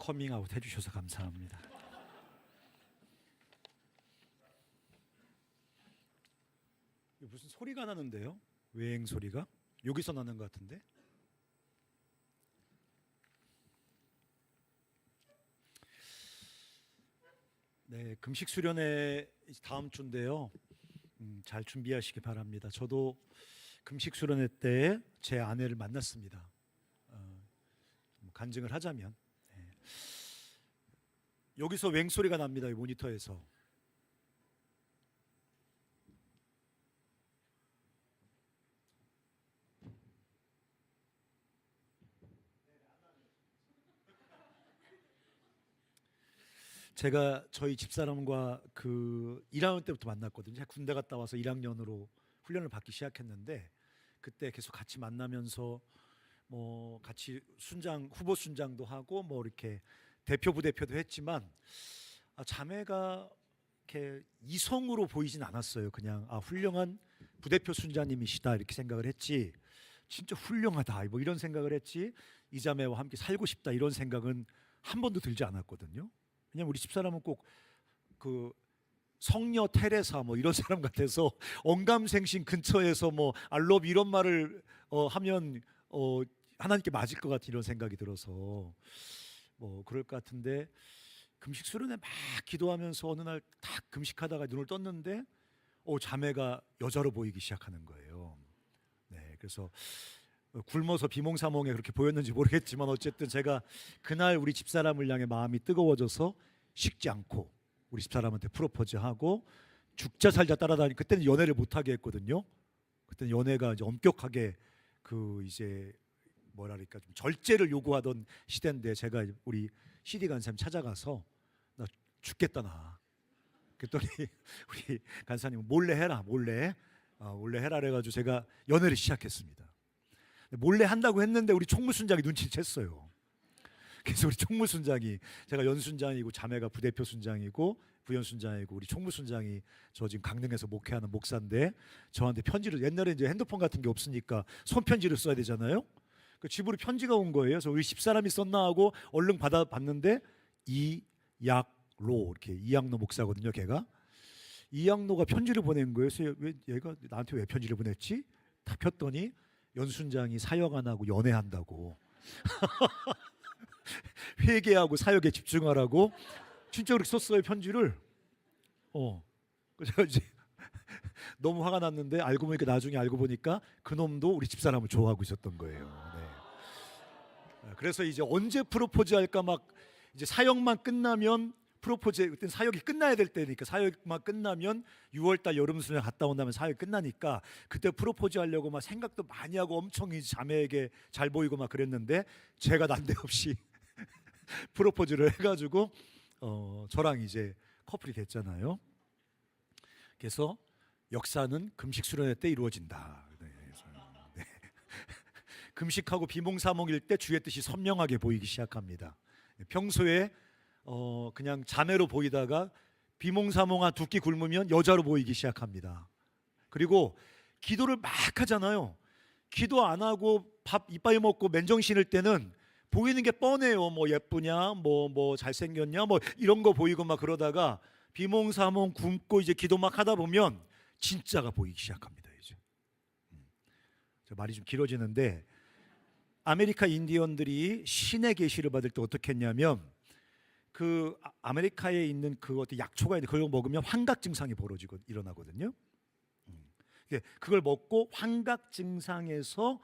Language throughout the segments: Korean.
커밍아웃 해주셔서 감사합니다. 무슨 소리가 나는데요? 외행 소리가? 여기서 나는 것 같은데? 네, 금식 수련회 다음 주인데요. 잘 준비하시기 바랍니다. 저도 금식 수련회 때 제 아내를 만났습니다. 간증을 하자면 여기서 웽 소리가 납니다. 이 모니터에서. 제가 저희 집사람과 그 1학년 때부터 만났거든요. 제가 군대 갔다 와서 1학년으로 훈련을 받기 시작했는데 그때 계속 같이 만나면서 뭐 같이 순장 후보 순장도 하고 뭐 이렇게 대표 부대표도 했지만 자매가 이렇게 이성으로 보이진 않았어요. 그냥 훌륭한 부대표 순장님이시다 이렇게 생각을 했지. 진짜 훌륭하다 뭐 이런 생각을 했지. 이 자매와 함께 살고 싶다 이런 생각은 한 번도 들지 않았거든요. 왜냐면 우리 집사람은 꼭 그 성녀 테레사 뭐 이런 사람 같아서 언감생심 근처에서 뭐 알러브 이런 말을 하면 하나님께 맞을 것 같은 이런 생각이 들어서 뭐 그럴 것 같은데 금식 수련회 막 기도하면서 어느 날 딱 금식하다가 눈을 떴는데 자매가 여자로 보이기 시작하는 거예요. 네, 그래서 굶어서 비몽사몽에 그렇게 보였는지 모르겠지만 어쨌든 제가 그날 우리 집사람을 향해 마음이 뜨거워져서 식지 않고 우리 집사람한테 프로포즈하고 죽자 살자 따라다니. 그때는 연애를 못하게 했거든요. 그때는 연애가 이제 엄격하게 그 이제 뭐랄까 좀 절제를 요구하던 시대인데 제가 우리 CD 간사님 찾아가서 나 죽겠다 나. 그랬더니 우리 간사님 몰래 해라 몰래 해라 그래가지고 제가 연애를 시작했습니다. 몰래 한다고 했는데 우리 총무순장이 눈치챘어요. 그래서 우리 총무순장이 제가 연순장이고 자매가 부대표 순장이고 부연순장이고 우리 총무순장이 저 지금 강릉에서 목회하는 목사인데 저한테 편지를 옛날에 이제 핸드폰 같은 게 없으니까 손편지를 써야 되잖아요. 그 집으로 편지가 온 거예요. 그래서 우리 집사람이 썼나 하고 얼른 받아봤는데 이약로 이렇게 이약로 목사거든요. 걔가 이약로가 편지를 보낸 거예요. 그래서 왜 얘가 나한테 왜 편지를 보냈지? 다 폈더니 연순장이 사역 안 하고 연애한다고 회개하고 사역에 집중하라고 진짜 그렇게 썼어요 편지를. 제가 이제 너무 화가 났는데 알고 보니까 나중에 알고 보니까 그놈도 우리 집사람을 좋아하고 있었던 거예요. 네. 그래서 이제 언제 프로포즈 할까 막 이제 사역만 끝나면 프로포즈 그때 사역이 끝나야 될 때니까 사역만 끝나면 6월달 여름수련 갔다 온다면 사역이 끝나니까 그때 프로포즈 하려고 막 생각도 많이 하고 엄청 자매에게 잘 보이고 막 그랬는데 제가 난데없이 프로포즈를 해가지고 저랑 이제 커플이 됐잖아요. 그래서 역사는 금식 수련회 때 이루어진다. 네. 금식하고 비몽사몽일 때 주의 뜻이 선명하게 보이기 시작합니다. 평소에 그냥 자매로 보이다가 비몽사몽한 두 끼 굶으면 여자로 보이기 시작합니다. 그리고 기도를 막 하잖아요. 기도 안 하고 밥 이빠이 먹고 맨정신일 때는 보이는 게 뻔해요. 뭐 예쁘냐, 뭐 잘생겼냐, 뭐 이런 거 보이고 막 그러다가 비몽사몽 굶고 이제 기도 막 하다 보면 진짜가 보이기 시작합니다. 이제 저 말이 좀 길어지는데 아메리카 인디언들이 신의 계시를 받을 때 어떻게 했냐면 그 아메리카에 있는 그 어떤 약초가 있는데 그걸 먹으면 환각 증상이 일어나거든요. 그걸 먹고 환각 증상에서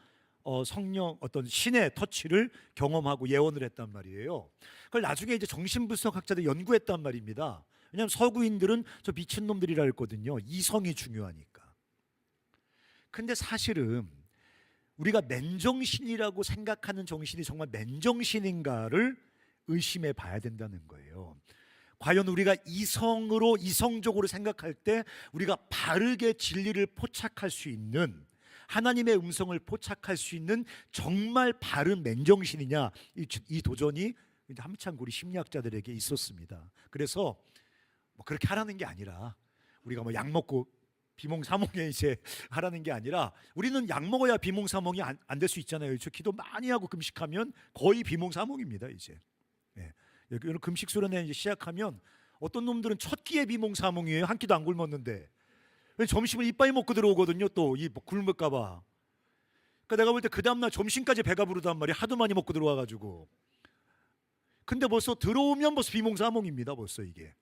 성령 어떤 신의 터치를 경험하고 예언을 했단 말이에요. 그걸 나중에 이제 정신분석학자들이 연구했단 말입니다. 왜냐하면 서구인들은 저 미친놈들이라 했거든요. 이성이 중요하니까. 근데 사실은 우리가 맨정신이라고 생각하는 정신이 정말 맨정신인가를 의심해 봐야 된다는 거예요. 과연 우리가 이성적으로 생각할 때 우리가 바르게 진리를 포착할 수 있는 하나님의 음성을 포착할 수 있는 정말 바른 맨정신이냐 이 도전이 한참 우리 심리학자들에게 있었습니다. 그래서 뭐 그렇게 하라는 게 아니라 우리가 뭐 약 먹고 비몽사몽에 이제 하라는 게 아니라 우리는 약 먹어야 비몽사몽이 안 될 수 있잖아요. 저 기도 많이 하고 금식하면 거의 비몽사몽입니다. 이제 이런 금식 수련회 이제 시작하면 어떤 놈들은 첫 끼에 비몽사몽이에요. 한 끼도 안 굶었는데. 점심을 이빠이 먹고 들어오거든요. 또 이 굶을까봐. 그러니까 내가 볼 때 그 다음날 점심까지 배가 부르단 말이야. 하도 많이 먹고 들어와가지고. 근데 벌써 들어오면 벌써 비몽사몽입니다. 벌써 이게.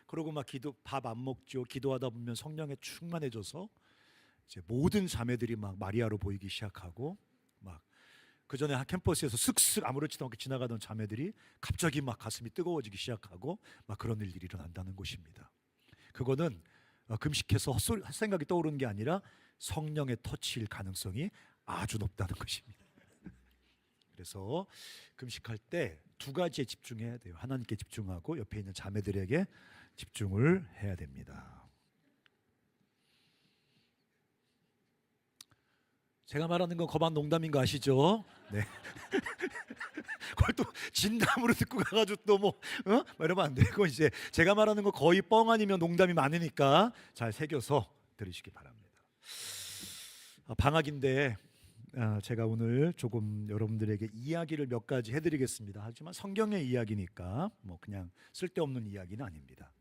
그러고 막 밥 안 먹죠. 기도하다 보면 성령에 충만해져서 이제 모든 자매들이 막 마리아로 보이기 시작하고, 막 그 전에 캠퍼스에서 쓱쓱 아무렇지도 않게 지나가던 자매들이 갑자기 막 가슴이 뜨거워지기 시작하고 막 그런 일들이 일어난다는 것입니다. 그거는 금식해서 헛생각이 떠오르는 게 아니라 성령의 터치일 가능성이 아주 높다는 것입니다. 그래서 금식할 때 두 가지에 집중해야 돼요. 하나님께 집중하고 옆에 있는 자매들에게 집중을 해야 됩니다. 제가 말하는 건 거만 농담인 거 아시죠? 네. 그걸 또 진담으로 듣고 가가지고 또 뭐 이러면 안 되고, 이제 제가 말하는 거 거의 뻥 아니면 농담이 많으니까 잘 새겨서 들으시기 바랍니다. 방학인데 제가 오늘 조금 여러분들에게 이야기를 몇 가지 해드리겠습니다. 하지만 성경의 이야기니까 뭐 그냥 쓸데없는 이야기는 아닙니다.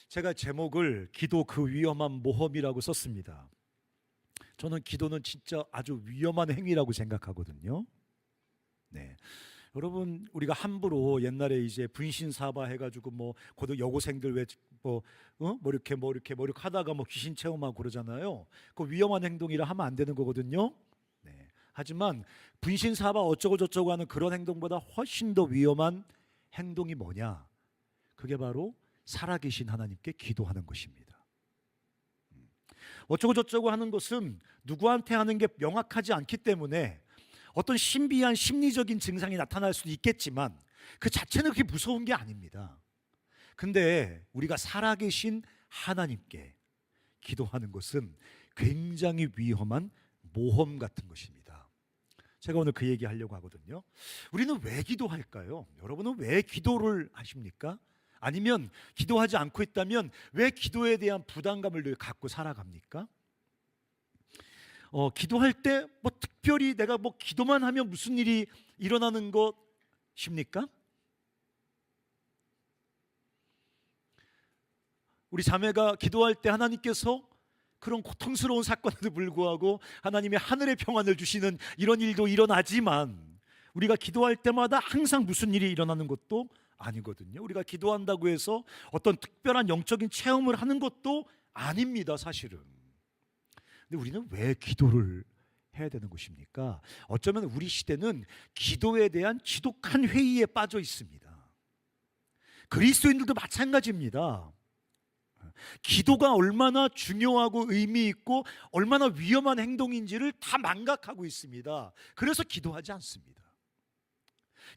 제가 제목을 기도 그 위험한 모험이라고 썼습니다. 저는 기도는 진짜 아주 위험한 행위라고 생각하거든요. 네, 여러분, 우리가 함부로 옛날에 이제 분신사바 해가지고 뭐 고등 여고생들 뭐 이렇게 하다가 뭐 귀신 체험하고 그러잖아요. 그 위험한 행동이라 하면 안 되는 거거든요. 네, 하지만 분신사바 어쩌고 저쩌고 하는 그런 행동보다 훨씬 더 위험한 행동이 뭐냐? 그게 바로 살아계신 하나님께 기도하는 것입니다. 어쩌고 저쩌고 하는 것은 누구한테 하는 게 명확하지 않기 때문에 어떤 신비한 심리적인 증상이 나타날 수도 있겠지만 그 자체는 그렇게 무서운 게 아닙니다. 근데 우리가 살아계신 하나님께 기도하는 것은 굉장히 위험한 모험 같은 것입니다. 제가 오늘 그 얘기 하려고 하거든요. 우리는 왜 기도할까요? 여러분은 왜 기도를 하십니까? 아니면 기도하지 않고 있다면 왜 기도에 대한 부담감을 늘 갖고 살아갑니까? 기도할 때 뭐 특별히 내가 뭐 기도만 하면 무슨 일이 일어나는 것입니까? 우리 자매가 기도할 때 하나님께서 그런 고통스러운 사건에도 불구하고 하나님의 하늘의 평안을 주시는 이런 일도 일어나지만, 우리가 기도할 때마다 항상 무슨 일이 일어나는 것도 아니거든요. 우리가 기도한다고 해서 어떤 특별한 영적인 체험을 하는 것도 아닙니다, 사실은. 근데 우리는 왜 기도를 해야 되는 것입니까? 어쩌면 우리 시대는 기도에 대한 지독한 회의에 빠져 있습니다. 그리스도인들도 마찬가지입니다. 기도가 얼마나 중요하고 의미 있고 얼마나 위험한 행동인지를 다 망각하고 있습니다. 그래서 기도하지 않습니다.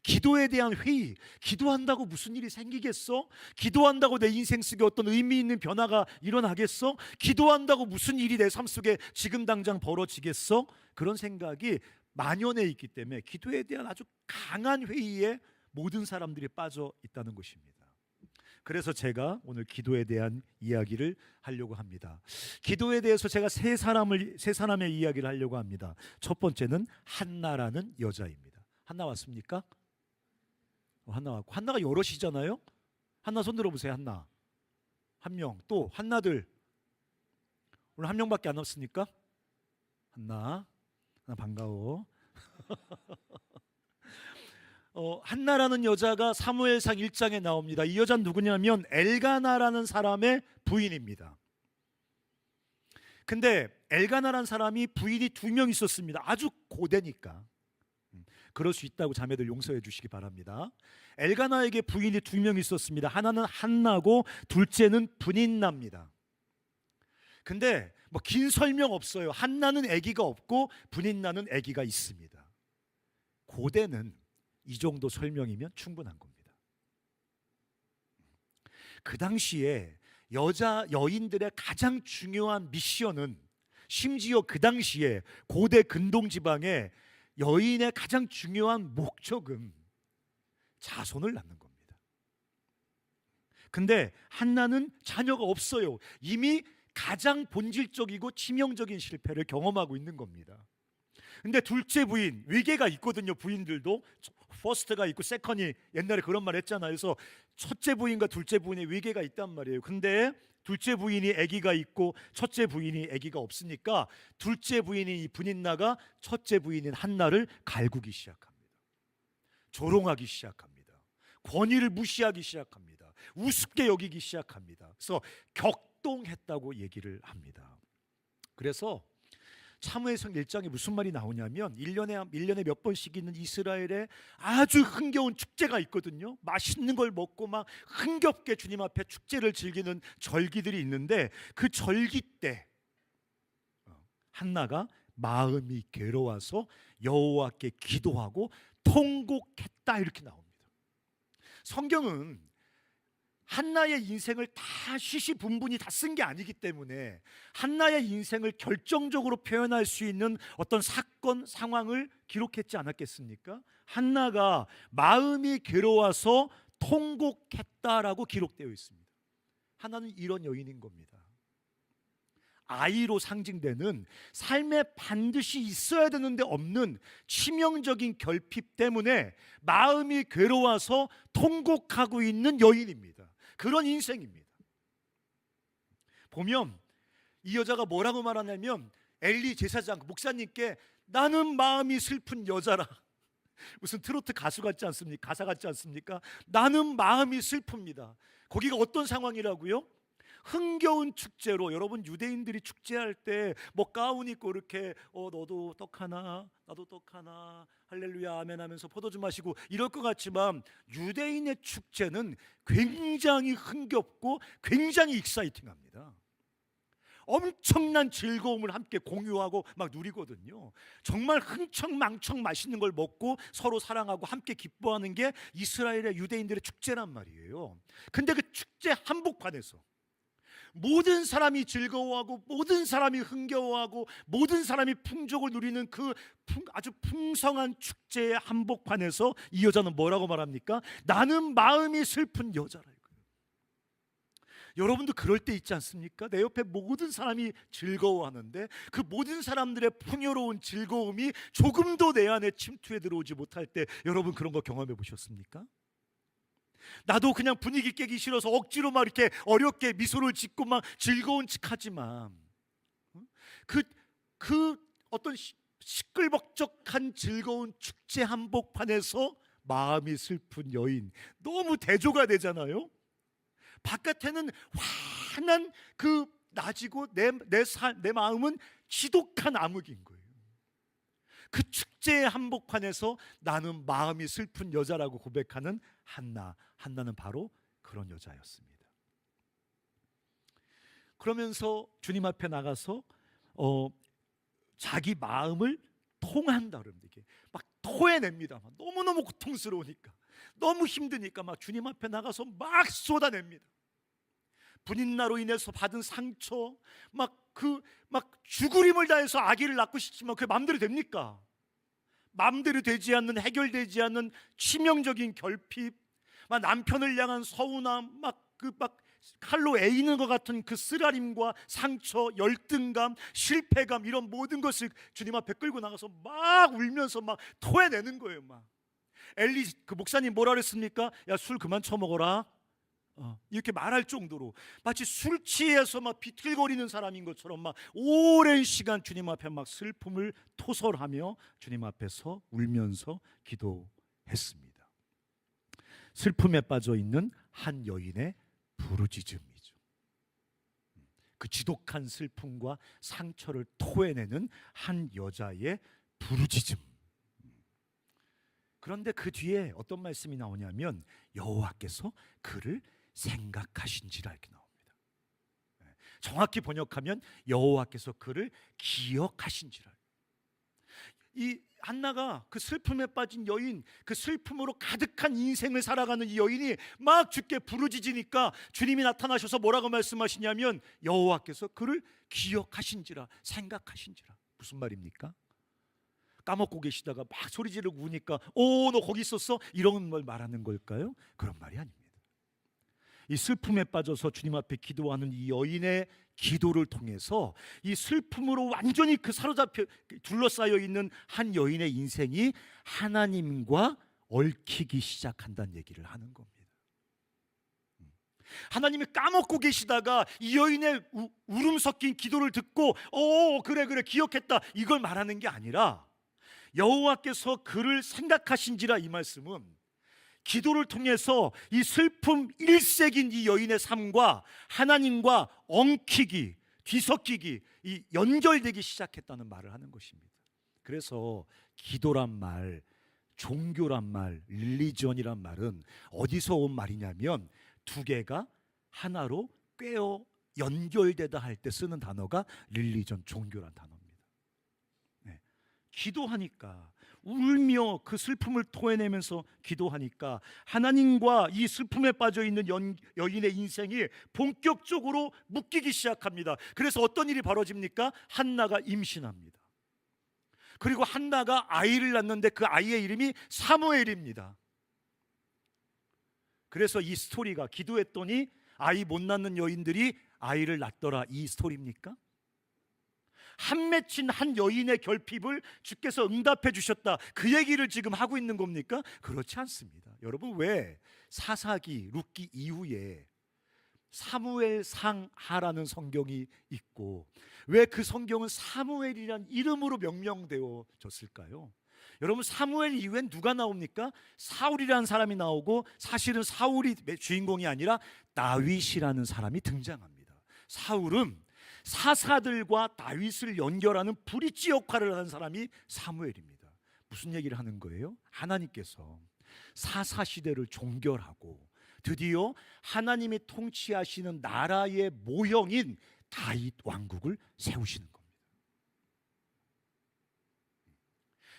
기도에 대한 회의, 기도한다고 무슨 일이 생기겠어? 기도한다고 내 인생 속에 어떤 의미 있는 변화가 일어나겠어? 기도한다고 무슨 일이 내 삶 속에 지금 당장 벌어지겠어? 그런 생각이 만연해 있기 때문에 기도에 대한 아주 강한 회의에 모든 사람들이 빠져 있다는 것입니다. 그래서 제가 오늘 기도에 대한 이야기를 하려고 합니다. 기도에 대해서 제가 세 사람의 이야기를 하려고 합니다. 첫 번째는 한나라는 여자입니다. 한나 왔습니까? 한나 왔고, 한나가 여럿이잖아요. 한나 손 들어보세요. 한나 한 명, 또 한나들 오늘 한 명밖에 안 왔습니까? 한나 반가워. 한나라는 여자가 사무엘상 1장에 나옵니다. 이 여자는 누구냐면 엘가나라는 사람의 부인입니다. 근데 엘가나라는 사람이 부인이 2명 있었습니다. 아주 고대니까 그럴 수 있다고 자매들 용서해 주시기 바랍니다. 엘가나에게 부인이 2명 있었습니다. 하나는 한나고 둘째는 브닌나입니다. 근데 뭐 긴 설명 없어요. 한나는 아기가 없고 브닌나는 아기가 있습니다. 고대는 이 정도 설명이면 충분한 겁니다. 그 당시에 여인들의 가장 중요한 미션은, 심지어 그 당시에 고대 근동 지방에 여인의 가장 중요한 목적은 자손을 낳는 겁니다. 근데 한나는 자녀가 없어요. 이미 가장 본질적이고 치명적인 실패를 경험하고 있는 겁니다. 근데 둘째 부인, 위계가 있거든요. 부인들도 퍼스트가 있고 세컨이, 옛날에 그런 말 했잖아요. 그래서 첫째 부인과 둘째 부인의 위계가 있단 말이에요. 근데 둘째 부인이 아기가 있고 첫째 부인이 아기가 없으니까 둘째 부인인 이 분인나가 첫째 부인인 한나를 갈구기 시작합니다. 조롱하기 시작합니다. 권위를 무시하기 시작합니다. 우습게 여기기 시작합니다. 그래서 격동했다고 얘기를 합니다. 그래서 사무엘상 1장에 무슨 말이 나오냐면 1년에 몇 번씩 있는 이스라엘에 아주 흥겨운 축제가 있거든요. 맛있는 걸 먹고 막 흥겹게 주님 앞에 축제를 즐기는 절기들이 있는데 그 절기 때 한나가 마음이 괴로워서 여호와께 기도하고 통곡했다 이렇게 나옵니다. 성경은 한나의 인생을 다 시시분분히 다 쓴 게 아니기 때문에 한나의 인생을 결정적으로 표현할 수 있는 어떤 사건, 상황을 기록했지 않았겠습니까? 한나가 마음이 괴로워서 통곡했다라고 기록되어 있습니다. 한나는 이런 여인인 겁니다. 아이로 상징되는 삶에 반드시 있어야 되는데 없는 치명적인 결핍 때문에 마음이 괴로워서 통곡하고 있는 여인입니다. 그런 인생입니다. 보면 이 여자가 뭐라고 말하냐면 엘리 제사장 목사님께 나는 마음이 슬픈 여자라. 무슨 트로트 가수 같지 않습니까? 가사 같지 않습니까? 나는 마음이 슬픕니다. 거기가 어떤 상황이라고요? 흥겨운 축제로, 여러분 유대인들이 축제할 때 뭐 가운 입고 이렇게 너도 떡 하나 나도 떡 하나 할렐루야 아멘 하면서 포도주 마시고 이럴 것 같지만 유대인의 축제는 굉장히 흥겹고 굉장히 익사이팅합니다. 엄청난 즐거움을 함께 공유하고 막 누리거든요. 정말 흥청망청 맛있는 걸 먹고 서로 사랑하고 함께 기뻐하는 게 이스라엘의 유대인들의 축제란 말이에요. 근데 그 축제 한복판에서 모든 사람이 즐거워하고 모든 사람이 흥겨워하고 모든 사람이 풍족을 누리는 그 아주 풍성한 축제의 한복판에서 이 여자는 뭐라고 말합니까? 나는 마음이 슬픈 여자라. 여러분도 그럴 때 있지 않습니까? 내 옆에 모든 사람이 즐거워하는데 그 모든 사람들의 풍요로운 즐거움이 조금도 내 안에 침투해 들어오지 못할 때 여러분 그런 거 경험해 보셨습니까? 나도 그냥 분위기 깨기 싫어서 억지로 막 이렇게 어렵게 미소를 짓고 막 즐거운 척하지만 그 어떤 시끌벅적한 즐거운 축제 한복판에서 마음이 슬픈 여인, 너무 대조가 되잖아요. 바깥에는 환한 그 낮이고 내 마음은 지독한 암흑인 거예요. 그 축제의 한복판에서 나는 마음이 슬픈 여자라고 고백하는 한나는 바로 그런 여자였습니다. 그러면서 주님 앞에 나가서 자기 마음을 통한다 그럽니다. 이게 막 토해냅니다. 너무너무 고통스러우니까, 너무 힘드니까 막 주님 앞에 나가서 막 쏟아냅니다. 분인나로 인해서 받은 상처, 막 죽으림을 다해서 아기를 낳고 싶지만 그게 마음대로 됩니까? 마음대로 되지 않는, 해결되지 않는 치명적인 결핍, 막 남편을 향한 서운함, 막 칼로 에이는 것 같은 그 쓰라림과 상처, 열등감, 실패감, 이런 모든 것을 주님 앞에 끌고 나가서 막 울면서 막 토해내는 거예요. 막 엘리 그 목사님 뭐라 그랬습니까? 야, 술 그만 처먹어라. 이렇게 말할 정도로 마치 술 취해서 막 비틀거리는 사람인 것처럼 막 오랜 시간 주님 앞에 막 슬픔을 토설하며 주님 앞에서 울면서 기도했습니다. 슬픔에 빠져 있는 한 여인의 부르짖음이죠. 그 지독한 슬픔과 상처를 토해내는 한 여자의 부르짖음. 그런데 그 뒤에 어떤 말씀이 나오냐면 여호와께서 그를 생각하신지라 이렇게 나옵니다. 정확히 번역하면 여호와께서 그를 기억하신지라. 이 한나가 그 슬픔에 빠진 여인, 그 슬픔으로 가득한 인생을 살아가는 이 여인이 막 주께 부르짖으니까 주님이 나타나셔서 뭐라고 말씀하시냐면 여호와께서 그를 기억하신지라, 생각하신지라. 무슨 말입니까? 까먹고 계시다가 막 소리 지르고 우니까 너 거기 있었어? 이런 걸 말하는 걸까요? 그런 말이 아닙니다. 이 슬픔에 빠져서 주님 앞에 기도하는 이 여인의 기도를 통해서 이 슬픔으로 완전히 그 사로잡혀 둘러싸여 있는 한 여인의 인생이 하나님과 얽히기 시작한다는 얘기를 하는 겁니다. 하나님이 까먹고 계시다가 이 여인의 울음 섞인 기도를 듣고 그래 기억했다, 이걸 말하는 게 아니라 여호와께서 그를 생각하신지라, 이 말씀은 기도를 통해서 이 슬픔 일색인 이 여인의 삶과 하나님과 엉키기, 뒤섞이기, 이 연결되기 시작했다는 말을 하는 것입니다. 그래서 기도란 말, 종교란 말, 릴리전이란 말은 어디서 온 말이냐면 두 개가 하나로 꿰어 연결되다 할 때 쓰는 단어가 릴리전, 종교란 단어입니다. 네. 기도하니까, 울며 그 슬픔을 토해내면서 기도하니까 하나님과 이 슬픔에 빠져 있는 여인의 인생이 본격적으로 묶이기 시작합니다. 그래서 어떤 일이 벌어집니까? 한나가 임신합니다. 그리고 한나가 아이를 낳는데 그 아이의 이름이 사무엘입니다. 그래서 이 스토리가, 기도했더니 아이 못 낳는 여인들이 아이를 낳더라, 이 스토리입니까? 한 맺힌 한 여인의 결핍을 주께서 응답해 주셨다, 그 얘기를 지금 하고 있는 겁니까? 그렇지 않습니다. 여러분, 왜 사사기, 룻기 이후에 사무엘상하라는 성경이 있고 왜 그 성경은 사무엘이란 이름으로 명명되어졌을까요? 여러분, 사무엘 이후엔 누가 나옵니까? 사울이라는 사람이 나오고, 사실은 사울이 주인공이 아니라 다윗이라는 사람이 등장합니다. 사울은 사사들과 다윗을 연결하는 브릿지 역할을 하는 사람이 사무엘입니다. 무슨 얘기를 하는 거예요? 하나님께서 사사시대를 종결하고 드디어 하나님이 통치하시는 나라의 모형인 다윗 왕국을 세우시는 겁니다.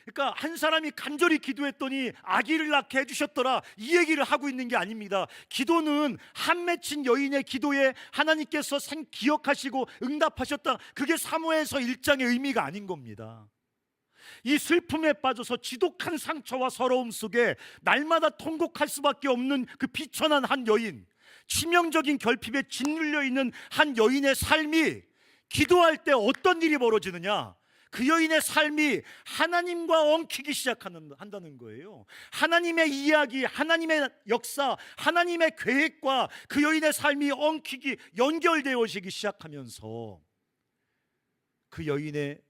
그러니까 한 사람이 간절히 기도했더니 아기를 낳게 해주셨더라, 이 얘기를 하고 있는 게 아닙니다. 기도는 한 맺힌 여인의 기도에 하나님께서 기억하시고 응답하셨다, 그게 사무엘서 1장의 의미가 아닌 겁니다. 이 슬픔에 빠져서 지독한 상처와 서러움 속에 날마다 통곡할 수밖에 없는 그 비천한 한 여인, 치명적인 결핍에 짓눌려 있는 한 여인의 삶이 기도할 때 어떤 일이 벌어지느냐? 그 여인의 삶이 하나님과 엉키기 한다는 거예요. 하나님의 이야기, 하나님의 역사, 하나님의 계획과 그 여인의 삶이 엉키기, 연결되어지기 시작하면서 그 여인의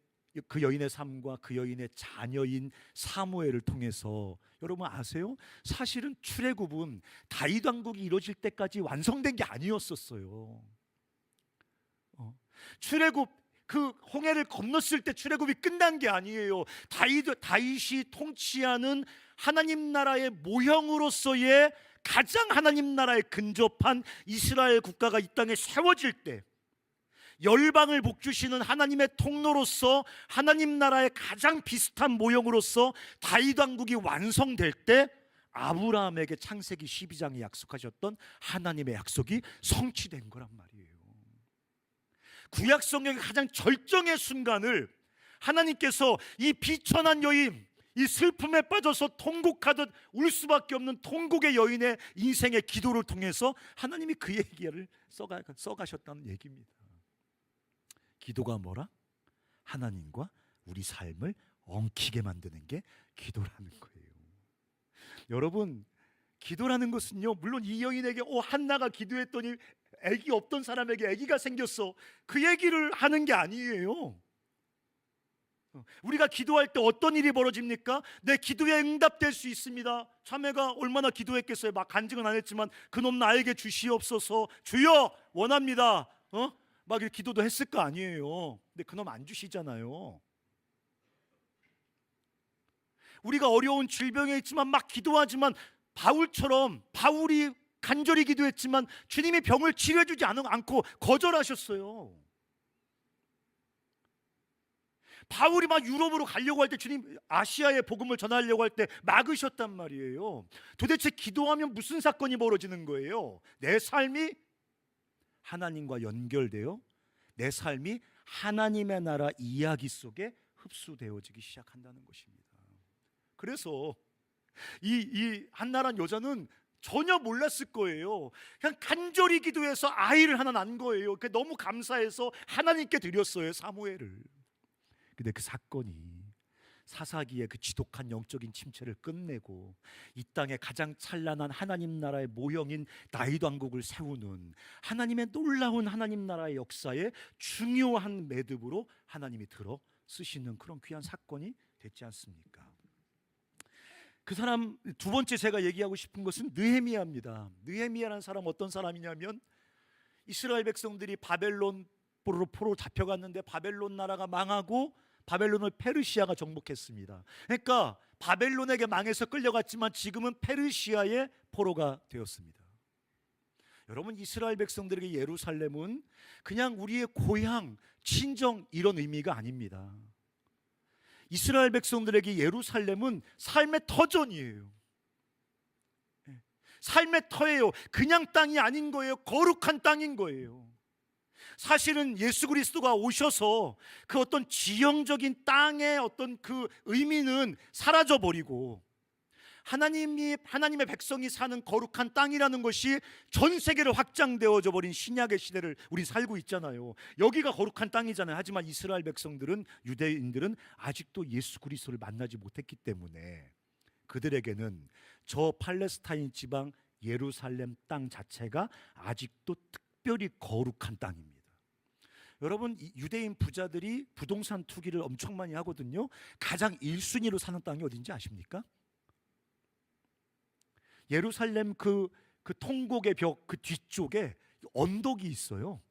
삶과 그 여인의 자녀인 사무엘을 통해서, 여러분 아세요? 사실은 출애굽은 다윗 왕국이 이루어질 때까지 완성된 게 아니었었어요. 출애굽, 그 홍해를 건넜을 때 출애굽이 끝난 게 아니에요. 다윗이 통치하는 하나님 나라의 모형으로서의 가장 하나님 나라에 근접한 이스라엘 국가가 이 땅에 세워질 때, 열방을 복주시는 하나님의 통로로서 하나님 나라의 가장 비슷한 모형으로서 다윗 왕국이 완성될 때, 아브라함에게 창세기 12장이 약속하셨던 하나님의 약속이 성취된 거란 말이에요. 구약 성경의 가장 절정의 순간을 하나님께서 이 비천한 여인, 이 슬픔에 빠져서 통곡하듯 울 수밖에 없는 통곡의 여인의 인생의 기도를 통해서 하나님이 그 얘기를 써가셨다는 얘기입니다. 기도가 뭐라? 하나님과 우리 삶을 엉키게 만드는 게 기도라는 거예요. 여러분, 기도라는 것은요, 물론 이 여인에게 한나가 기도했더니 아기 없던 사람에게 아기가 생겼어, 그 얘기를 하는 게 아니에요. 우리가 기도할 때 어떤 일이 벌어집니까? 내 기도에 응답될 수 있습니다. 자매가 얼마나 기도했겠어요. 막 간증은 안 했지만 그놈 나에게 주시옵소서, 주여 원합니다, 막 이렇게 기도도 했을 거 아니에요. 근데 그놈 안 주시잖아요. 우리가 어려운 질병에 있지만 막 기도하지만, 바울이 간절히 기도했지만 주님이 병을 치료해주지 않고 거절하셨어요. 바울이 막 유럽으로 가려고 할 때, 주님 아시아에 복음을 전하려고 할 때 막으셨단 말이에요. 도대체 기도하면 무슨 사건이 벌어지는 거예요? 내 삶이 하나님과 연결되어 내 삶이 하나님의 나라 이야기 속에 흡수되어지기 시작한다는 것입니다. 그래서 이 한나란 여자는 전혀 몰랐을 거예요. 그냥 간절히 기도해서 아이를 하나 낳은 거예요. 너무 감사해서 하나님께 드렸어요, 사무엘을. 근데 그 사건이 사사기의 그 지독한 영적인 침체를 끝내고 이 땅에 가장 찬란한 하나님 나라의 모형인 다윗 왕국을 세우는 하나님의 놀라운 하나님 나라의 역사에 중요한 매듭으로 하나님이 들어 쓰시는 그런 귀한 사건이 됐지 않습니까? 그 사람 두 번째 제가 얘기하고 싶은 것은 느헤미야입니다. 느헤미야라는 사람 어떤 사람이냐면 이스라엘 백성들이 바벨론 포로 잡혀갔는데 바벨론 나라가 망하고 바벨론을 페르시아가 정복했습니다. 그러니까 바벨론에게 망해서 끌려갔지만 지금은 페르시아의 포로가 되었습니다. 여러분, 이스라엘 백성들에게 예루살렘은 그냥 우리의 고향, 친정 이런 의미가 아닙니다. 이스라엘 백성들에게 예루살렘은 삶의 터전이에요. 삶의 터예요. 그냥 땅이 아닌 거예요. 거룩한 땅인 거예요. 사실은 예수 그리스도가 오셔서 그 어떤 지형적인 땅의 어떤 그 의미는 사라져 버리고 하나님의 백성이 사는 거룩한 땅이라는 것이 전 세계로 확장되어져 버린 신약의 시대를 우리 살고 있잖아요. 여기가 거룩한 땅이잖아요. 하지만 이스라엘 백성들은, 유대인들은 아직도 예수 그리스도를 만나지 못했기 때문에 그들에게는 저 팔레스타인 지방 예루살렘 땅 자체가 아직도 특별히 거룩한 땅입니다. 여러분, 유대인 부자들이 부동산 투기를 엄청 많이 하거든요. 가장 1순위로 사는 땅이 어딘지 아십니까? 예루살렘 그 통곡의 벽 그 뒤쪽에 언덕이 있어요.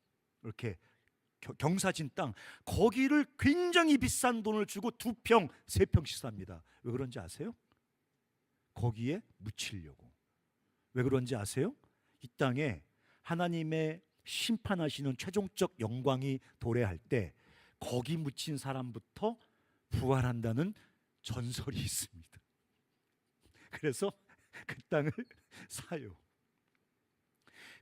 이렇게 경사진 땅, 거기를 굉장히 비싼 돈을 주고 2평, 3평씩 삽니다. 왜 그런지 아세요? 거기에 묻히려고. 왜 그런지 아세요? 이 땅에 하나님의 심판하시는 최종적 영광이 도래할 때 거기 묻힌 사람부터 부활한다는 전설이 있습니다. 그래서 그 땅을 사요.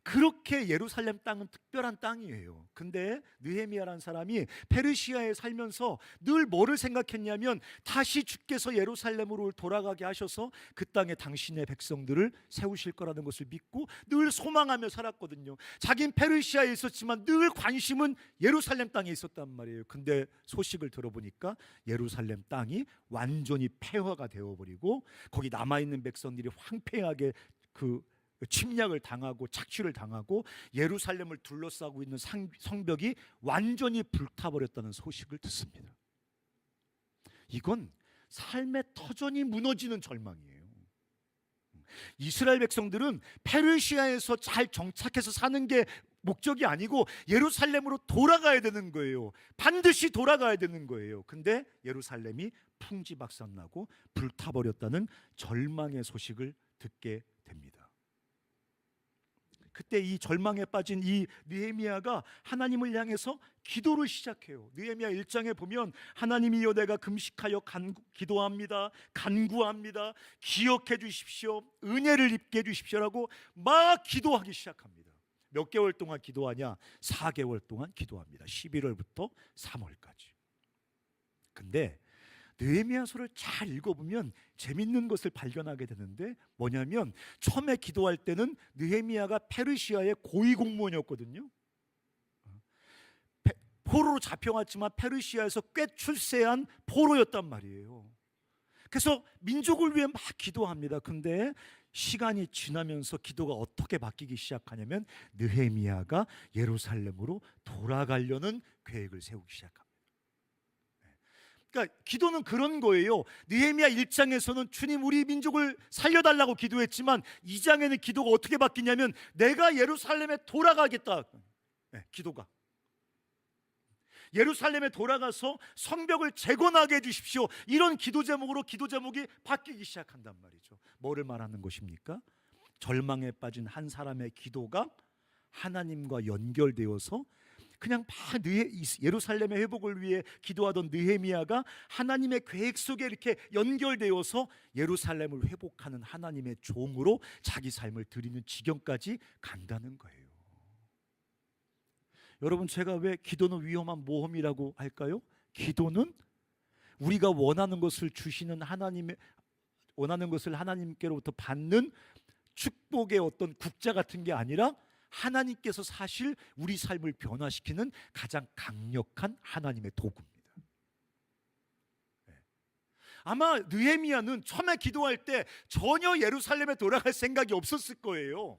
그렇게 예루살렘 땅은 특별한 땅이에요. 근데 느헤미야라는 사람이 페르시아에 살면서 늘 뭐를 생각했냐면 다시 주께서 예루살렘으로 돌아가게 하셔서 그 땅에 당신의 백성들을 세우실 거라는 것을 믿고 늘 소망하며 살았거든요. 자긴 페르시아에 있었지만 늘 관심은 예루살렘 땅에 있었단 말이에요. 근데 소식을 들어보니까 예루살렘 땅이 완전히 폐허가 되어버리고 거기 남아있는 백성들이 황폐하게 그 침략을 당하고 착취를 당하고 예루살렘을 둘러싸고 있는 성벽이 완전히 불타버렸다는 소식을 듣습니다. 이건 삶의 터전이 무너지는 절망이에요. 이스라엘 백성들은 페르시아에서 잘 정착해서 사는 게 목적이 아니고 예루살렘으로 돌아가야 되는 거예요. 반드시 돌아가야 되는 거예요. 근데 예루살렘이 풍지박산나고 불타버렸다는 절망의 소식을 듣게 됩니다. 그때 이 절망에 빠진 이 느헤미야가 하나님을 향해서 기도를 시작해요. 느헤미야 1장에 보면 하나님이여 내가 금식하여 기도합니다. 간구합니다. 기억해 주십시오. 은혜를 입게 해 주십시오라고 막 기도하기 시작합니다. 몇 개월 동안 기도하냐? 4개월 동안 기도합니다. 11월부터 3월까지. 근데 느헤미야서를 잘 읽어보면 재밌는 것을 발견하게 되는데 뭐냐면 처음에 기도할 때는 느헤미야가 페르시아의 고위공무원이었거든요. 포로로 잡혀갔지만 페르시아에서 꽤 출세한 포로였단 말이에요. 그래서 민족을 위해 막 기도합니다. 근데 시간이 지나면서 기도가 어떻게 바뀌기 시작하냐면 느헤미야가 예루살렘으로 돌아가려는 계획을 세우기 시작합니다. 그러니까 기도는 그런 거예요. 느헤미야 1장에서는 주님 우리 민족을 살려달라고 기도했지만 2장에는 기도가 어떻게 바뀌냐면 내가 예루살렘에 돌아가겠다. 기도가 예루살렘에 돌아가서 성벽을 재건하게 해주십시오. 이런 기도 제목으로 기도 제목이 바뀌기 시작한단 말이죠. 뭐를 말하는 것입니까? 절망에 빠진 한 사람의 기도가 하나님과 연결되어서 그냥 예루살렘의 회복을 위해 기도하던 느헤미야가 하나님의 계획 속에 이렇게 연결되어서 예루살렘을 회복하는 하나님의 종으로 자기 삶을 드리는 지경까지 간다는 거예요. 여러분, 제가 왜 기도는 위험한 모험이라고 할까요? 기도는 우리가 원하는 것을 주시는 원하는 것을 하나님께로부터 받는 축복의 어떤 국자 같은 게 아니라 하나님께서 사실 우리 삶을 변화시키는 가장 강력한 하나님의 도구입니다. 아마 느헤미야는 처음에 기도할 때 전혀 예루살렘에 돌아갈 생각이 없었을 거예요.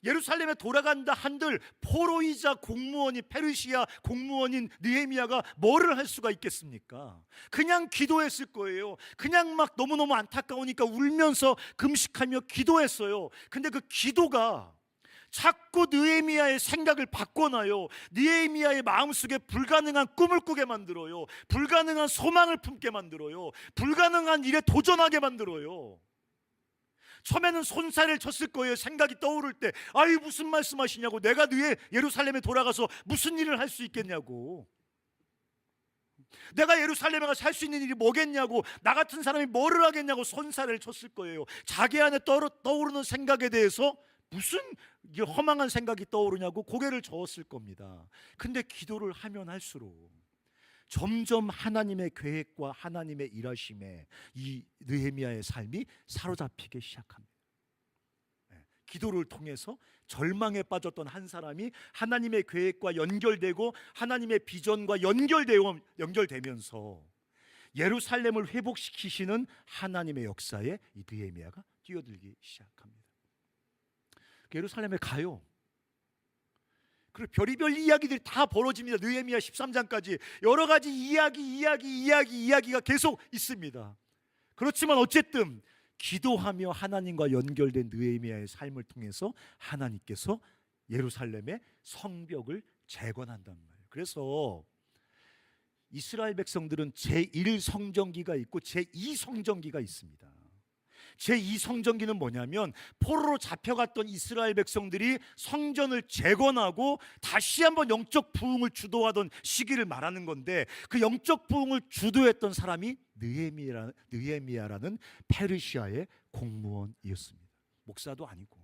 예루살렘에 돌아간다 한들 포로이자 공무원이 페르시아 공무원인 느헤미야가 뭐를 할 수가 있겠습니까? 그냥 기도했을 거예요. 그냥 막 너무너무 안타까우니까 울면서 금식하며 기도했어요. 근데 그 기도가 자꾸 느헤미야의 생각을 바꿔놔요. 느헤미야의 마음속에 불가능한 꿈을 꾸게 만들어요. 불가능한 소망을 품게 만들어요. 불가능한 일에 도전하게 만들어요. 처음에는 손살을 쳤을 거예요. 생각이 떠오를 때 아이 무슨 말씀하시냐고, 내가 예루살렘에 돌아가서 무슨 일을 할 수 있겠냐고, 내가 예루살렘에 가서 할 수 있는 일이 뭐겠냐고, 나 같은 사람이 뭐를 하겠냐고 손살을 쳤을 거예요. 자기 안에 떠오르는 생각에 대해서 무슨 허망한 생각이 떠오르냐고 고개를 저었을 겁니다. 근데 기도를 하면 할수록 점점 하나님의 계획과 하나님의 일하심에 이 느헤미야의 삶이 사로잡히기 시작합니다. 기도를 통해서 절망에 빠졌던 한 사람이 하나님의 계획과 연결되고 하나님의 비전과 연결되면서 예루살렘을 회복시키시는 하나님의 역사에 이 느헤미야가 뛰어들기 시작합니다. 예루살렘에 가요. 그리고 별의별 이야기들이 다 벌어집니다. 느헤미야 13장까지 여러 가지 이야기가 계속 있습니다. 그렇지만 어쨌든 기도하며 하나님과 연결된 느헤미야의 삶을 통해서 하나님께서 예루살렘의 성벽을 재건한단 말이에요. 그래서 이스라엘 백성들은 제1성전기가 있고 제2성전기가 있습니다. 제2성전기는 뭐냐면 포로로 잡혀갔던 이스라엘 백성들이 성전을 재건하고 다시 한번 영적 부흥을 주도하던 시기를 말하는 건데, 그 영적 부흥을 주도했던 사람이 느헤미야라는 페르시아의 공무원이었습니다. 목사도 아니고.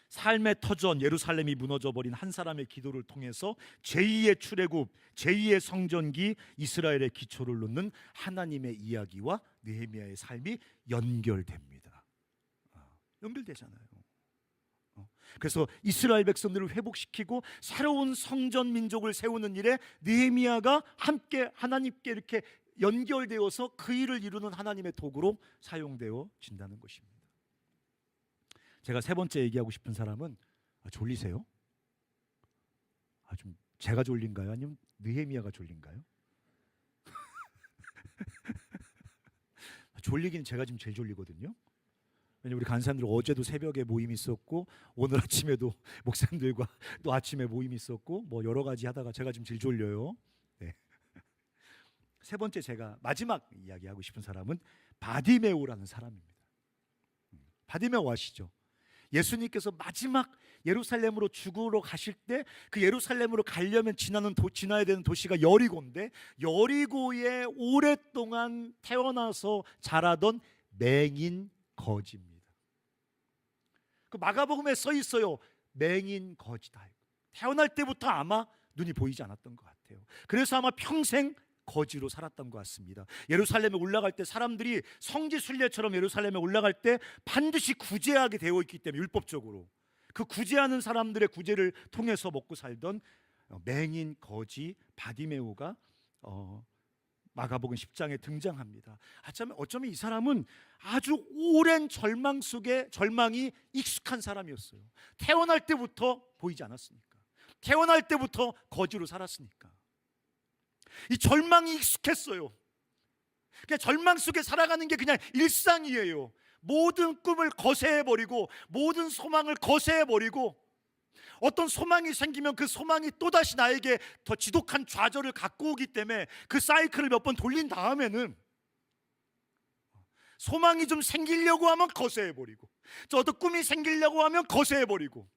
삶의 터전 예루살렘이 무너져버린 한 사람의 기도를 통해서 제2의 출애굽, 제2의 성전기, 이스라엘의 기초를 놓는 하나님의 이야기와 느헤미야의 삶이 연결됩니다. 연결되잖아요. 그래서 이스라엘 백성들을 회복시키고 새로운 성전 민족을 세우는 일에 느헤미야가 함께 하나님께 이렇게 연결되어서 그 일을 이루는 하나님의 도구로 사용되어진다는 것입니다. 제가 세 번째 얘기하고 싶은 사람은, 졸리세요? 좀 제가 졸린가요? 아니면 느헤미야가 졸린가요? 졸리긴 제가 지금 제일 졸리거든요. 왜냐면 우리 간사님들 어제도 새벽에 모임이 있었고 오늘 아침에도 목사님들과 또 아침에 모임이 있었고 뭐 여러 가지 하다가 제가 지금 제일 졸려요. 네. 세 번째 제가 마지막 이야기하고 싶은 사람은 바디메오라는 사람입니다. 바디메오 아시죠? 예수님께서 마지막 예루살렘으로 죽으러 가실 때 그 예루살렘으로 가려면 지나야 되는 도시가 여리고인데, 여리고에 오랫동안 태어나서 자라던 맹인 거지입니다. 그 마가복음에 써 있어요. 맹인 거지다. 태어날 때부터 아마 눈이 보이지 않았던 것 같아요. 그래서 아마 평생 거지로 살았던 것 같습니다. 예루살렘에 올라갈 때 사람들이 성지 순례처럼 예루살렘에 올라갈 때 반드시 구제하게 되어 있기 때문에 율법적으로 그 구제하는 사람들의 구제를 통해서 먹고 살던 맹인 거지 바디메오가 마가복음 10장에 등장합니다. 어쩌면 이 사람은 아주 오랜 절망 속에 절망이 익숙한 사람이었어요. 태어날 때부터 보이지 않았으니까, 태어날 때부터 거지로 살았으니까 이 절망이 익숙했어요. 그냥 절망 속에 살아가는 게 그냥 일상이에요. 모든 꿈을 거세해버리고 모든 소망을 거세해버리고 어떤 소망이 생기면 그 소망이 또다시 나에게 더 지독한 좌절을 갖고 오기 때문에 그 사이클을 몇 번 돌린 다음에는 소망이 좀 생기려고 하면 거세해버리고 저 어떤 꿈이 생기려고 하면 거세해버리고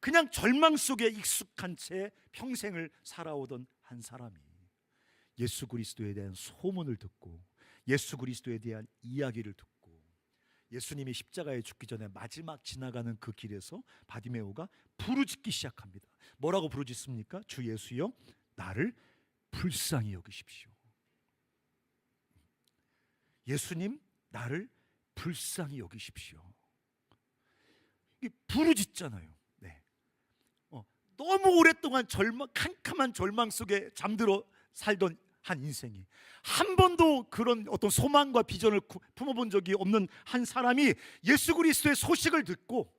그냥 절망 속에 익숙한 채 평생을 살아오던 한 사람이 예수 그리스도에 대한 소문을 듣고 예수 그리스도에 대한 이야기를 듣고 예수님이 십자가에 죽기 전에 마지막 지나가는 그 길에서 바디메오가 부르짖기 시작합니다. 뭐라고 부르짖습니까? 주 예수여 나를 불쌍히 여기십시오. 예수님 나를 불쌍히 여기십시오. 이 부르짖잖아요. 네. 너무 오랫동안 캄캄한 절망 속에 잠들어 살던 한 인생이 한 번도 그런 어떤 소망과 비전을 품어본 적이 없는 한 사람이 예수 그리스도의 소식을 듣고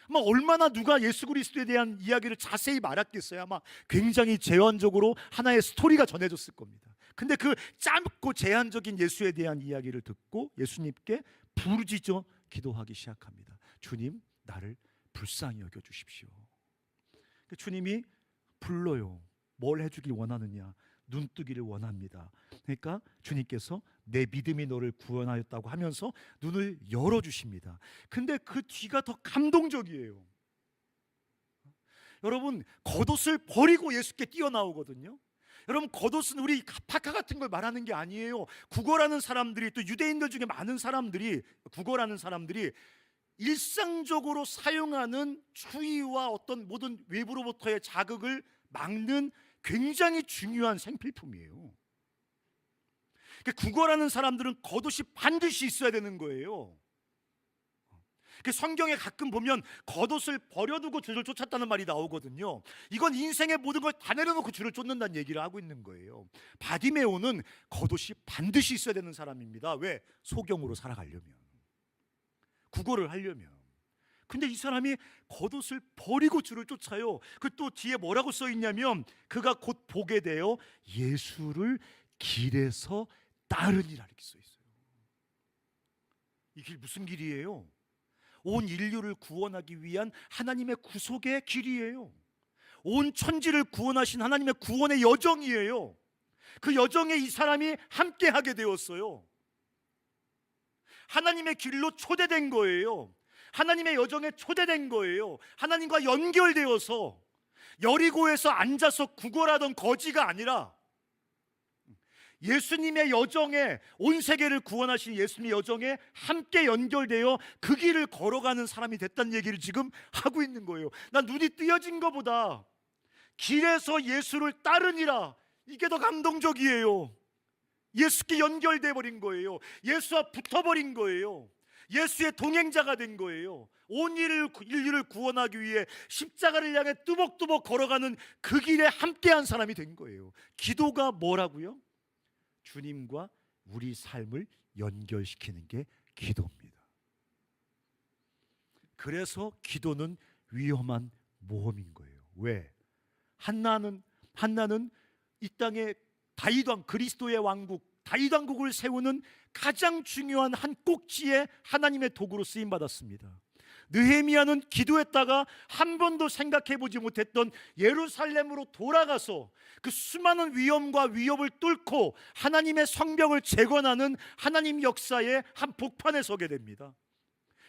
아마 얼마나 누가 예수 그리스도에 대한 이야기를 자세히 말했겠어요. 아마 굉장히 제한적으로 하나의 스토리가 전해졌을 겁니다. 근데 그 짧고 제한적인 예수에 대한 이야기를 듣고 예수님께 부르짖어 기도하기 시작합니다. 주님, 나를 불쌍히 여겨주십시오. 주님이 불러요. 뭘 해주길 원하느냐? 눈뜨기를 원합니다. 그러니까 주님께서 내 믿음이 너를 구원하였다고 하면서 눈을 열어주십니다. 근데 그 뒤가 더 감동적이에요. 여러분, 겉옷을 버리고 예수께 뛰어나오거든요. 여러분, 겉옷은 우리 파카 같은 걸 말하는 게 아니에요. 국어라는 사람들이, 또 유대인들 중에 많은 사람들이, 국어라는 사람들이 일상적으로 사용하는 추위와 어떤 모든 외부로부터의 자극을 막는 굉장히 중요한 생필품이에요. 국어라는 사람들은 겉옷이 반드시 있어야 되는 거예요. 성경에 가끔 보면 겉옷을 버려두고 주를 쫓았다는 말이 나오거든요. 이건 인생의 모든 걸 다 내려놓고 주를 쫓는다는 얘기를 하고 있는 거예요. 바디메오는 겉옷이 반드시 있어야 되는 사람입니다. 왜? 소경으로 살아가려면, 국어를 하려면. 근데 이 사람이 겉옷을 버리고 주를 쫓아요. 그 또 뒤에 뭐라고 써 있냐면 그가 곧 보게 되어 예수를 길에서 따르니라 이렇게 써 있어요. 이 길 무슨 길이에요? 온 인류를 구원하기 위한 하나님의 구속의 길이에요. 온 천지를 구원하신 하나님의 구원의 여정이에요. 그 여정에 이 사람이 함께하게 되었어요. 하나님의 길로 초대된 거예요. 하나님의 여정에 초대된 거예요. 하나님과 연결되어서 여리고에서 앉아서 구걸하던 거지가 아니라 예수님의 여정에, 온 세계를 구원하신 예수님의 여정에 함께 연결되어 그 길을 걸어가는 사람이 됐다는 얘기를 지금 하고 있는 거예요. 난 눈이 뜨여진 것보다 길에서 예수를 따르니라, 이게 더 감동적이에요. 예수께 연결돼 버린 거예요. 예수와 붙어버린 거예요. 예수의 동행자가 된 거예요. 온 인류를 구원하기 위해 십자가를 향해 뚜벅뚜벅 걸어가는 그 길에 함께한 사람이 된 거예요. 기도가 뭐라고요? 주님과 우리 삶을 연결시키는 게 기도입니다. 그래서 기도는 위험한 모험인 거예요. 왜? 한나는 이 땅에 다윗 왕, 그리스도의 왕국, 다윗 왕국을 세우는 가장 중요한 한 꼭지에 하나님의 도구로 쓰임 받았습니다. 느헤미야는 기도했다가 한 번도 생각해 보지 못했던 예루살렘으로 돌아가서 그 수많은 위험과 위협을 뚫고 하나님의 성벽을 재건하는 하나님 역사의 한 복판에 서게 됩니다.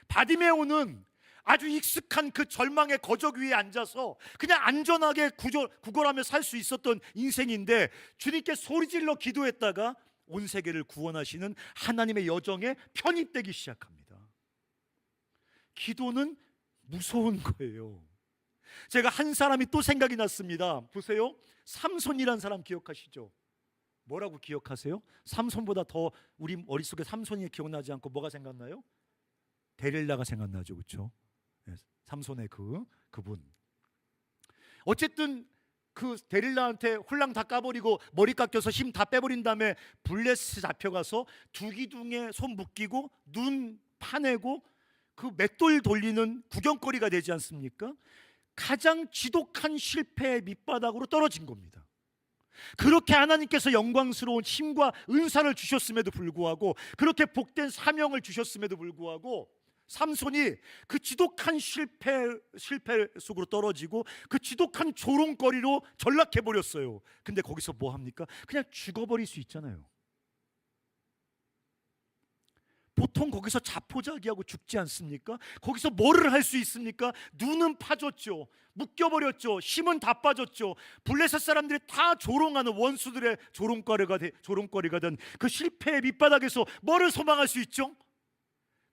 바디메오는 아주 익숙한 그 절망의 거적 위에 앉아서 그냥 안전하게 구걸하며 살 수 있었던 인생인데 주님께 소리질러 기도했다가 온 세계를 구원하시는 하나님의 여정에 편입되기 시작합니다. 기도는 무서운 거예요. 제가 한 사람이 또 생각이 났습니다. 보세요. 삼손이란 사람 기억하시죠? 뭐라고 기억하세요? 삼손보다 더 우리 머릿속에 삼손이 기억나지 않고 뭐가 생각나요? 데릴라가 생각나죠, 그렇죠? 삼손의 그분. 어쨌든 그 데릴라한테 홀랑 다 까버리고 머리 깎여서 힘 다 빼버린 다음에 블레셋에 잡혀가서 두 기둥에 손 묶이고 눈 파내고 그 맷돌 돌리는 구경거리가 되지 않습니까? 가장 지독한 실패의 밑바닥으로 떨어진 겁니다. 그렇게 하나님께서 영광스러운 힘과 은사를 주셨음에도 불구하고, 그렇게 복된 사명을 주셨음에도 불구하고 삼손이 그 지독한 실패 속으로 떨어지고 그 지독한 조롱거리로 전락해버렸어요. 근데 거기서 뭐 합니까? 그냥 죽어버릴 수 있잖아요. 보통 거기서 자포자기하고 죽지 않습니까? 거기서 뭐를 할 수 있습니까? 눈은 파졌죠. 묶여버렸죠. 힘은 다 빠졌죠. 블레셋 사람들이 다 조롱하는 원수들의 조롱거리가 된 그 실패의 밑바닥에서 뭐를 소망할 수 있죠?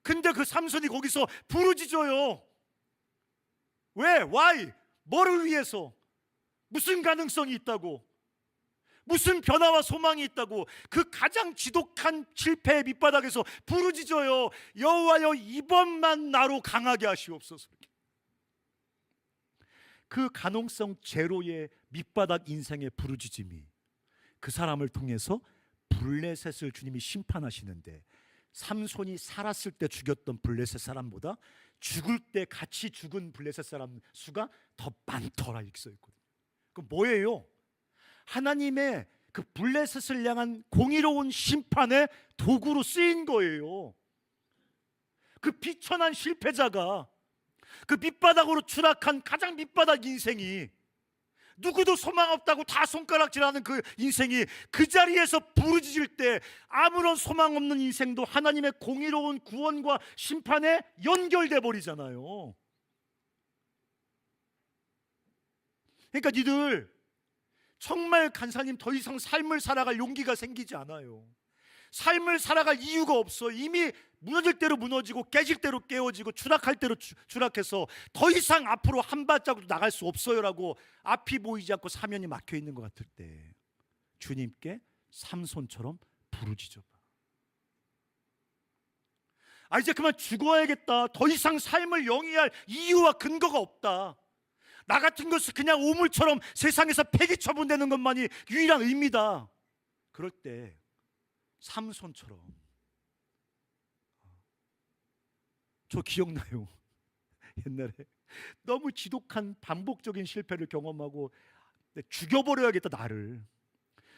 근데 그 삼손이 거기서 부르짖어요. 왜? Why? 뭐를 위해서? 무슨 가능성이 있다고? 무슨 변화와 소망이 있다고 그 가장 지독한 실패의 밑바닥에서 부르짖어요. 여호와여, 이번만 나로 강하게 하시옵소서. 그 가능성 제로의 밑바닥 인생의 부르짖음이 그 사람을 통해서 블레셋을 주님이 심판하시는데, 삼손이 살았을 때 죽였던 블레셋 사람보다 죽을 때 같이 죽은 블레셋 사람 수가 더 많더라 이렇게 써 있거든요. 그 뭐예요? 하나님의 그 블레셋을 향한 공의로운 심판의 도구로 쓰인 거예요. 그 비천한 실패자가, 그 밑바닥으로 추락한 가장 밑바닥 인생이, 누구도 소망 없다고 다 손가락질하는 그 인생이 그 자리에서 부르짖을 때 아무런 소망 없는 인생도 하나님의 공의로운 구원과 심판에 연결돼 버리잖아요. 그러니까 니들 정말 간사님 더 이상 삶을 살아갈 용기가 생기지 않아요. 삶을 살아갈 이유가 없어. 이미 무너질 대로 무너지고 깨질 대로 깨어지고 추락할 대로 추락해서 더 이상 앞으로 한 발자국도 나갈 수 없어요라고 앞이 보이지 않고 사면이 막혀 있는 것 같을 때 주님께 삼손처럼 부르짖어봐. 이제 그만 죽어야겠다. 더 이상 삶을 영위할 이유와 근거가 없다. 나 같은 것은 그냥 오물처럼 세상에서 폐기 처분되는 것만이 유일한 의미다. 그럴 때 삼손처럼, 저 기억나요. 옛날에 너무 지독한 반복적인 실패를 경험하고 죽여버려야겠다 나를,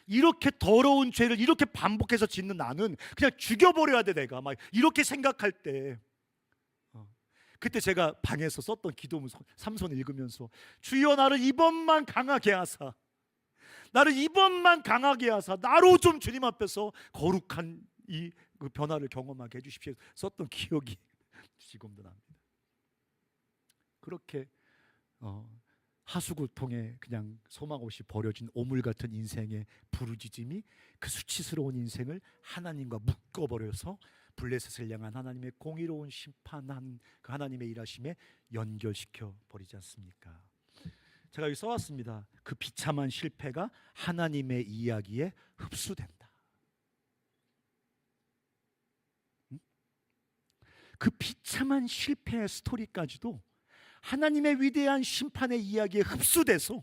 이렇게 더러운 죄를 이렇게 반복해서 짓는 나는 그냥 죽여버려야 돼 내가, 막 이렇게 생각할 때 그때 제가 방에서 썼던 기도문 삼손 읽으면서 주여 나를 이번만 강하게 하사, 나를 이번만 강하게 하사 나로 좀 주님 앞에서 거룩한 이 그 변화를 경험하게 해주십시오 썼던 기억이 지금도 납니다. 그렇게 하수구통에 그냥 소망 없이 버려진 오물 같은 인생의 부르짖음이 그 수치스러운 인생을 하나님과 묶어버려서 블레셋을 향한 하나님의 공의로운 심판한 그 하나님의 일하심에 연결시켜 버리지 않습니까? 제가 여기 써왔습니다. 그 비참한 실패가 하나님의 이야기에 흡수된다. 그 비참한 실패의 스토리까지도 하나님의 위대한 심판의 이야기에 흡수돼서,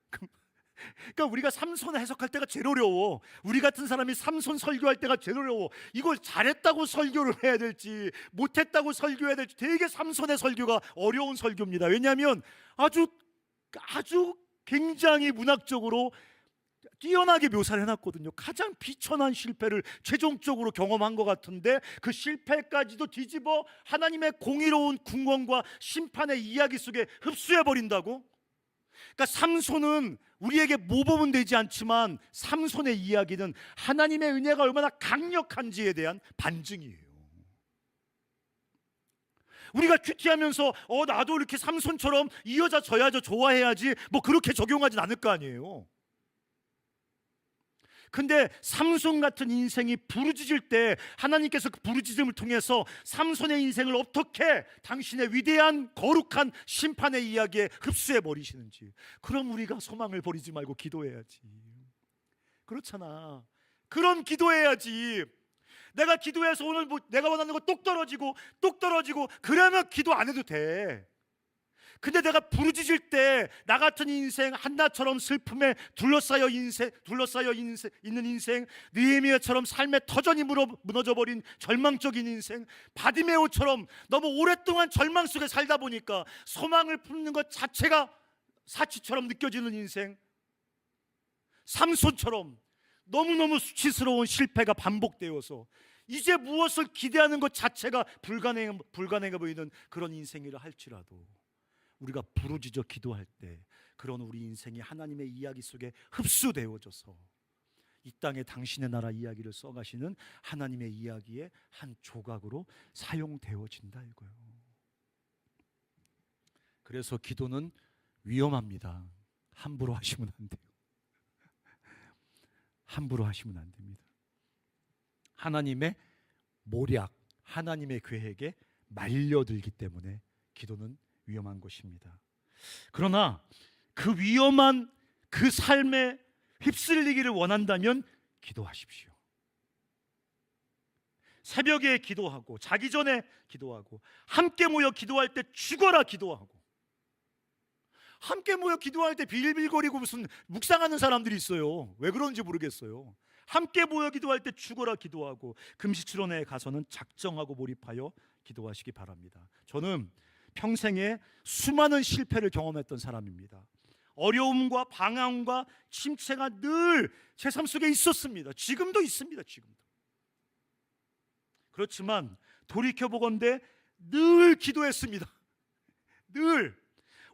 그러니까 우리가 삼손을 해석할 때가 제일 어려워. 우리 같은 사람이 삼손 설교할 때가 제일 어려워. 이걸 잘했다고 설교를 해야 될지 못했다고 설교해야 될지 되게 삼손의 설교가 어려운 설교입니다. 왜냐하면 아주 굉장히 문학적으로 뛰어나게 묘사를 해놨거든요. 가장 비천한 실패를 최종적으로 경험한 것 같은데 그 실패까지도 뒤집어 하나님의 공의로운 궁원과 심판의 이야기 속에 흡수해버린다고? 그러니까 삼손은 우리에게 모범은 되지 않지만 삼손의 이야기는 하나님의 은혜가 얼마나 강력한지에 대한 반증이에요. 우리가 큐티하면서 나도 이렇게 삼손처럼 이 여자 저 여자 좋아해야지 뭐 그렇게 적용하진 않을 거 아니에요. 근데 삼손 같은 인생이 부르짖을 때 하나님께서 그 부르짖음을 통해서 삼손의 인생을 어떻게 당신의 위대한 거룩한 심판의 이야기에 흡수해 버리시는지, 그럼 우리가 소망을 버리지 말고 기도해야지. 그렇잖아. 그럼 기도해야지. 내가 기도해서 오늘 뭐 내가 원하는 거 똑 떨어지고 그러면 기도 안 해도 돼. 근데 내가 부르짖을 때 나 같은 인생, 한나처럼 슬픔에 둘러싸여 있는 인생, 느헤미야처럼 삶의 터전이 무너져버린 절망적인 인생, 바디메오처럼 너무 오랫동안 절망 속에 살다 보니까 소망을 품는 것 자체가 사치처럼 느껴지는 인생, 삼손처럼 너무너무 수치스러운 실패가 반복되어서 이제 무엇을 기대하는 것 자체가 불가능해 보이는 그런 인생이라 할지라도 우리가 부르짖어 기도할 때 그런 우리 인생이 하나님의 이야기 속에 흡수되어져서 이 땅에 당신의 나라 이야기를 써가시는 하나님의 이야기의 한 조각으로 사용되어진다 이거예요. 그래서 기도는 위험합니다. 함부로 하시면 안 돼요. 함부로 하시면 안 됩니다. 하나님의 모략, 하나님의 계획에 말려들기 때문에 기도는 위험한 것입니다. 그러나 그 위험한 그 삶의 휩쓸리기를 원한다면 기도하십시오. 새벽에 기도하고 자기 전에 기도하고 함께 모여 기도할 때 죽어라 기도하고, 함께 모여 기도할 때 빌빌거리고 무슨 묵상하는 사람들이 있어요. 왜 그런지 모르겠어요. 함께 모여 기도할 때 죽어라 기도하고 금시초론에 가서는 작정하고 몰입하여 기도하시기 바랍니다. 저는 평생에 수많은 실패를 경험했던 사람입니다. 어려움과 방황과 침체가 늘 제 삶 속에 있었습니다. 지금도 있습니다. 지금도. 그렇지만 돌이켜보건대 늘 기도했습니다. 늘.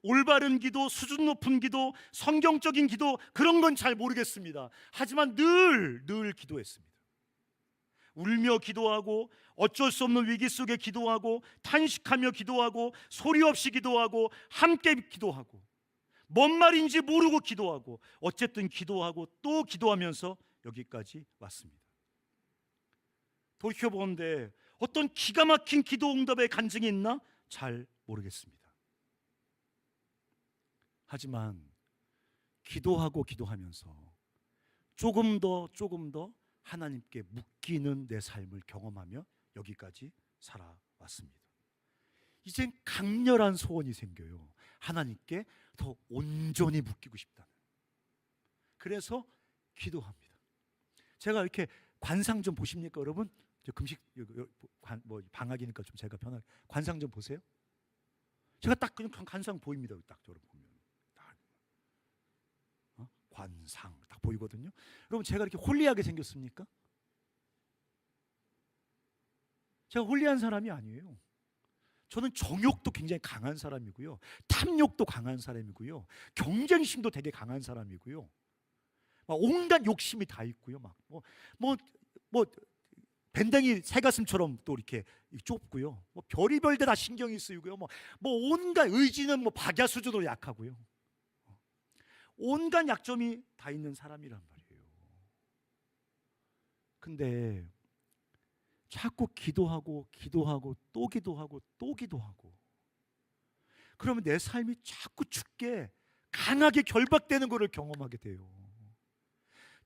올바른 기도, 수준 높은 기도, 성경적인 기도, 그런 건 잘 모르겠습니다. 하지만 늘 기도했습니다. 울며 기도하고, 어쩔 수 없는 위기 속에 기도하고, 탄식하며 기도하고, 소리 없이 기도하고, 함께 기도하고, 뭔 말인지 모르고 기도하고, 어쨌든 기도하고 또 기도하면서 여기까지 왔습니다. 돌이켜보건대 어떤 기가 막힌 기도 응답의 간증이 있나? 잘 모르겠습니다. 하지만 기도하고 기도하면서 조금 더 하나님께 묶이는 내 삶을 경험하며 여기까지 살아왔습니다. 이젠 강렬한 소원이 생겨요. 하나님께 더 온전히 묶이고 싶다는. 그래서 기도합니다. 제가 이렇게 관상 좀 보십니까, 여러분? 금식 방학이니까 좀 제가 편하게 관상 좀 보세요. 제가 딱 그냥 관상 보입니다. 딱 저를 보면 관상 딱 보이거든요. 여러분, 제가 이렇게 홀리하게 생겼습니까? 제가 홀리한 사람이 아니에요. 저는 정욕도 굉장히 강한 사람이고요, 탐욕도 강한 사람이고요, 경쟁심도 되게 강한 사람이고요, 막 온갖 욕심이 다 있고요, 막 밴댕이 새가슴처럼 또 이렇게 좁고요, 뭐 별의별 데 다 신경이 쓰이고요, 뭐 온갖 의지는 뭐 박야 수준으로 약하고요, 온갖 약점이 다 있는 사람이란 말이에요. 근데 자꾸 기도하고 또 기도하고 그러면 내 삶이 자꾸 죽게 강하게 결박되는 것을 경험하게 돼요.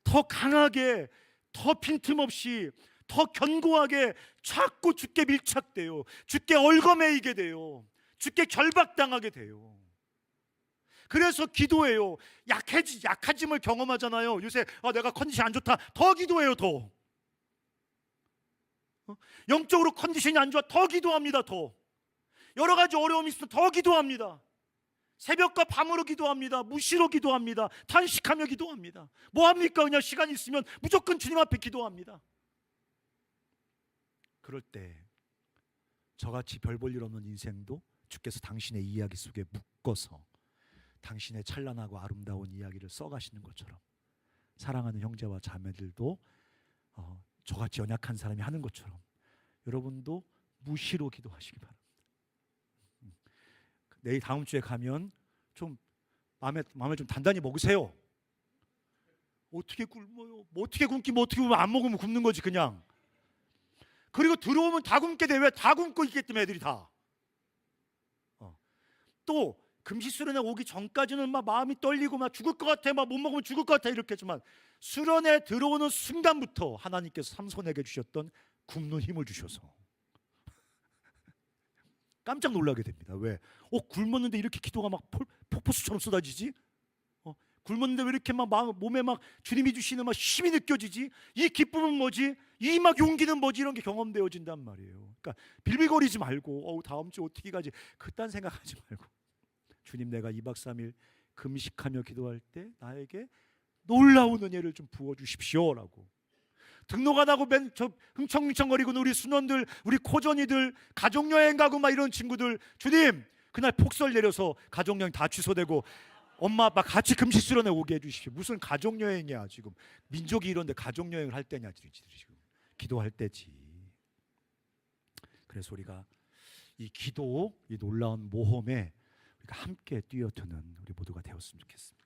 더 강하게, 더 빈틈없이, 더 견고하게 자꾸 죽게 밀착돼요. 죽게 얽어매이게 돼요. 죽게 결박당하게 돼요. 그래서 기도해요. 약해짐을 경험하잖아요. 요새 내가 컨디션이 안 좋다. 더 기도해요. 더. 영적으로 컨디션이 안 좋아. 더 기도합니다. 더. 여러 가지 어려움이 있으면 더 기도합니다. 새벽과 밤으로 기도합니다. 무시로 기도합니다. 탄식하며 기도합니다. 뭐합니까? 그냥 시간 있으면 무조건 주님 앞에 기도합니다. 그럴 때 저같이 별 볼 일 없는 인생도 주께서 당신의 이야기 속에 묶어서 당신의 찬란하고 아름다운 이야기를 써가시는 것처럼 사랑하는 형제와 자매들도 저같이 연약한 사람이 하는 것처럼 여러분도 무시로 기도하시기 바랍니다. 내일 다음 주에 가면 좀 마음을 좀 단단히 먹으세요. 어떻게 굶어요? 뭐 어떻게 굶기, 뭐 어떻게 굶으면 안 먹으면 굶는 거지 그냥. 그리고 들어오면 다 굶게 돼. 왜? 다 굶고 있기 때문에 애들이 다. 또 금시수련회 오기 전까지는 막 마음이 떨리고 막 죽을 것 같아, 막 못 먹으면 죽을 것 같아 이렇게 했지만 수련회 들어오는 순간부터 하나님께서 삼손에게 주셨던 굶는 힘을 주셔서 깜짝 놀라게 됩니다. 왜? 굶었는데 이렇게 기도가 막 폭포수처럼 쏟아지지? 굶었는데 왜 이렇게 막 몸에 막 주님이 주시는 막 힘이 느껴지지? 이 기쁨은 뭐지? 이 막 용기는 뭐지? 이런 게 경험되어진단 말이에요. 그러니까 빌빌거리지 말고 다음 주 어떻게 가지? 그딴 생각하지 말고 주님, 내가 2박 3일 금식하며 기도할 때 나에게 놀라운 은혜를 좀 부어주십시오라고. 등록 안 하고 흥청흥청거리고 우리 순원들, 우리 코전이들, 가족여행 가고 막 이런 친구들, 주님 그날 폭설 내려서 가족여행 다 취소되고 엄마 아빠 같이 금식 수련회 오게 해주십시오. 무슨 가족여행이야 지금. 민족이 이런데 가족여행을 할 때냐 지금. 기도할 때지. 그래서 우리가 이 기도, 이 놀라운 모험에 우리가 함께 뛰어드는 우리 모두가 되었으면 좋겠습니다.